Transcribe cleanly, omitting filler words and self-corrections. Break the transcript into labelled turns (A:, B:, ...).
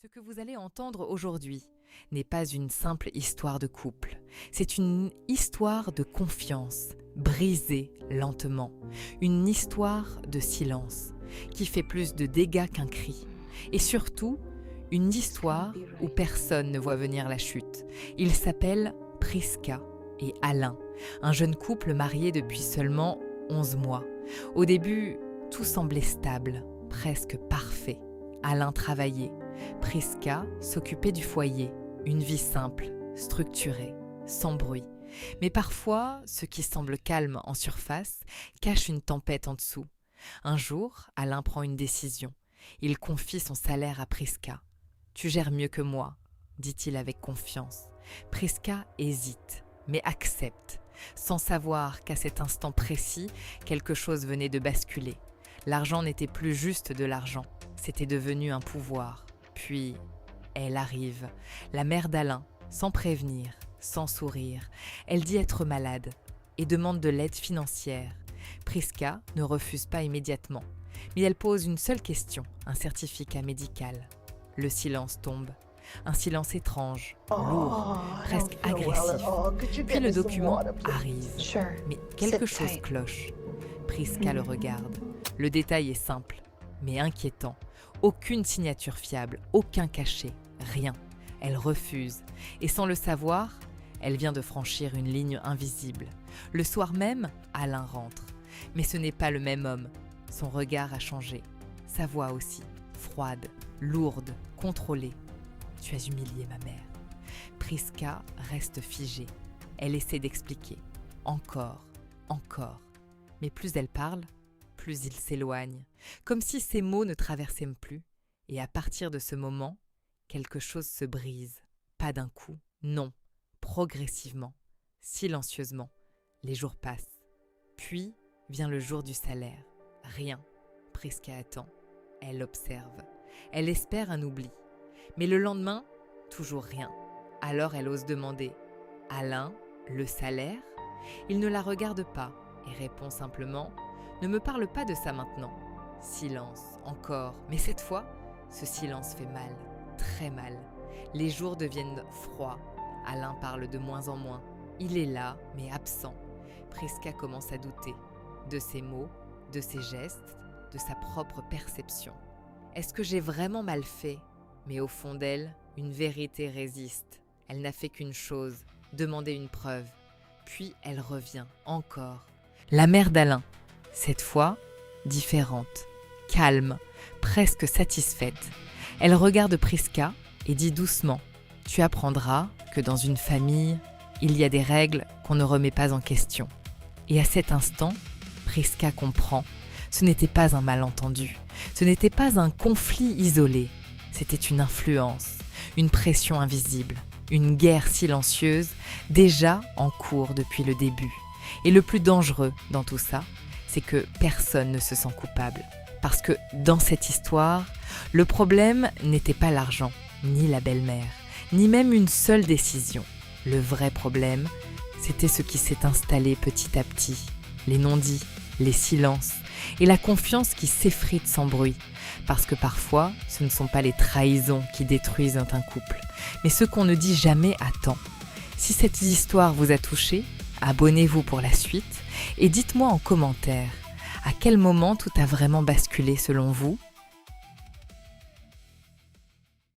A: Ce que vous allez entendre aujourd'hui n'est pas une simple histoire de couple, c'est une histoire de confiance, brisée lentement, une histoire de silence, qui fait plus de dégâts qu'un cri, et surtout, une histoire où personne ne voit venir la chute. Ils s'appellent Priska et Alain, un jeune couple marié depuis seulement 11 mois. Au début, tout semblait stable, presque parfait. Alain travaillait, Priska s'occupait du foyer, une vie simple, structurée, sans bruit. Mais parfois, ce qui semble calme en surface cache une tempête en dessous. Un jour, Alain prend une décision. Il confie son salaire à Priska. « Tu gères mieux que moi », dit-il avec confiance. Priska hésite, mais accepte, sans savoir qu'à cet instant précis, quelque chose venait de basculer. L'argent n'était plus juste de l'argent, c'était devenu un pouvoir. Puis, elle arrive, la mère d'Alain, sans prévenir, sans sourire. Elle dit être malade et demande de l'aide financière. Priska ne refuse pas immédiatement, mais elle pose une seule question, un certificat médical. Le silence tombe, un silence étrange, lourd, presque agressif. Puis le document arrive, mais quelque chose cloche. Priska le regarde. Le détail est simple, mais inquiétant. Aucune signature fiable, aucun cachet, rien. Elle refuse, et sans le savoir, elle vient de franchir une ligne invisible. Le soir même, Alain rentre. Mais ce n'est pas le même homme. Son regard a changé. Sa voix aussi, froide, lourde, contrôlée. « Tu as humilié ma mère. » Priska reste figée. Elle essaie d'expliquer. Encore. Mais plus elle parle, plus il s'éloigne, comme si ses mots ne traversaient plus. Et à partir de ce moment, quelque chose se brise. Pas d'un coup, non, progressivement, silencieusement. Les jours passent. Puis vient le jour du salaire. Rien. Priska attend. Elle observe. Elle espère un oubli. Mais le lendemain, toujours rien. Alors elle ose demander « Alain, le salaire ?» Il ne la regarde pas et répond simplement « Ne me parle pas de ça maintenant. » Silence, encore. Mais cette fois, ce silence fait mal, très mal. Les jours deviennent froids. Alain parle de moins en moins. Il est là, mais absent. Priska commence à douter de ses mots, de ses gestes, de sa propre perception. Est-ce que j'ai vraiment mal fait ? Mais au fond d'elle, une vérité résiste. Elle n'a fait qu'une chose, demander une preuve. Puis elle revient, encore. La mère d'Alain, cette fois, différente, calme, presque satisfaite. Elle regarde Priska et dit doucement « Tu apprendras que dans une famille, il y a des règles qu'on ne remet pas en question. » Et à cet instant, Priska comprend. Ce n'était pas un malentendu, ce n'était pas un conflit isolé. C'était une influence, une pression invisible, une guerre silencieuse déjà en cours depuis le début. Et le plus dangereux dans tout ça, c'est que personne ne se sent coupable. Parce que dans cette histoire, le problème n'était pas l'argent, ni la belle-mère, ni même une seule décision. Le vrai problème, c'était ce qui s'est installé petit à petit. Les non-dits, les silences et la confiance qui s'effrite sans bruit. Parce que parfois, ce ne sont pas les trahisons qui détruisent un couple, mais ce qu'on ne dit jamais à temps. Si cette histoire vous a touché, abonnez-vous pour la suite et dites-moi en commentaire à quel moment tout a vraiment basculé selon vous.